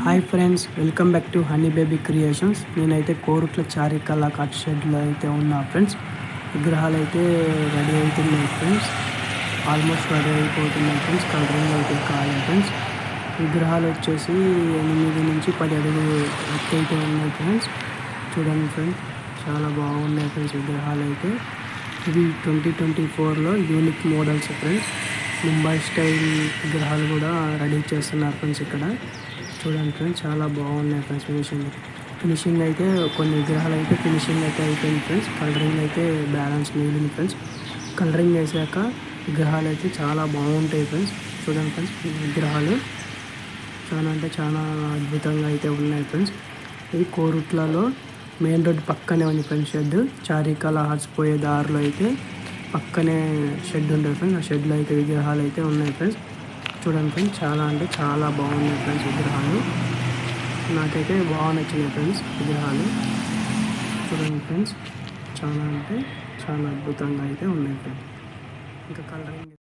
Hi friends, welcome back to honey baby creations. నేనైతే Korutla చారికల్లా cut షెడ్లో అయితే ఉన్నా ఫ్రెండ్స్. విగ్రహాలు అయితే రెడీ అవుతున్నాయి ఫ్రెండ్స్. ఆల్మోస్ట్ రెడీ అయిపోతున్నాయి ఫ్రెండ్స్. కలరింగ్ అయితే కాలేదు ఫ్రెండ్స్. విగ్రహాలు వచ్చేసి 8 నుంచి 10 అడుగులు ఎత్తు అయితే ఉన్నాయి ఫ్రెండ్స్. చూడండి ఫ్రెండ్స్, చాలా బాగున్నాయి ఫ్రెండ్స్ విగ్రహాలు అయితే. ఇవి 2024లో unique models friends. Mumbai style విగ్రహాలు కూడా రెడీ చేస్తున్నారు ఫ్రెండ్స్. ఇక్కడ చూడండి ఫ్రెండ్స్, చాలా బాగున్నాయి ఫ్రెండ్స్. ఫినిషింగ్ అయితే కొన్ని విగ్రహాలు అయితే ఫినిషింగ్ అయితే అయిపోయింది ఫ్రెండ్స్. కలరింగ్ అయితే బ్యాలెన్స్ మిగిలింది ఫ్రెండ్స్. కలరింగ్ వేసాక విగ్రహాలు అయితే చాలా బాగుంటాయి ఫ్రెండ్స్. చూడండి ఫ్రెండ్స్, విగ్రహాలు చాలా అంటే చాలా అద్భుతంగా అయితే ఉన్నాయి ఫ్రెండ్స్. ఇది కోరుట్లలో మెయిన్ రోడ్ పక్కనే ఉంది ఫ్రెండ్స్ షెడ్. చారికల హార్ట్స్ పోయే దారిలో అయితే పక్కనే షెడ్ ఉంటుంది ఫ్రెండ్స్. ఆ షెడ్లో అయితే విగ్రహాలు అయితే ఉన్నాయి ఫ్రెండ్స్. చూడండి ఫ్రెండ్స్, చాలా అంటే చాలా బాగున్నాయి ఫ్రెండ్స్ విగ్రహాలు. నాకైతే బాగా నచ్చినాయి ఫ్రెండ్స్ విగ్రహాలు. చూడండి ఫ్రెండ్స్, చాలా అంటే చాలా అద్భుతంగా అయితే ఉన్నాయి ఫ్రెండ్స్. ఇంకా కలరింగ్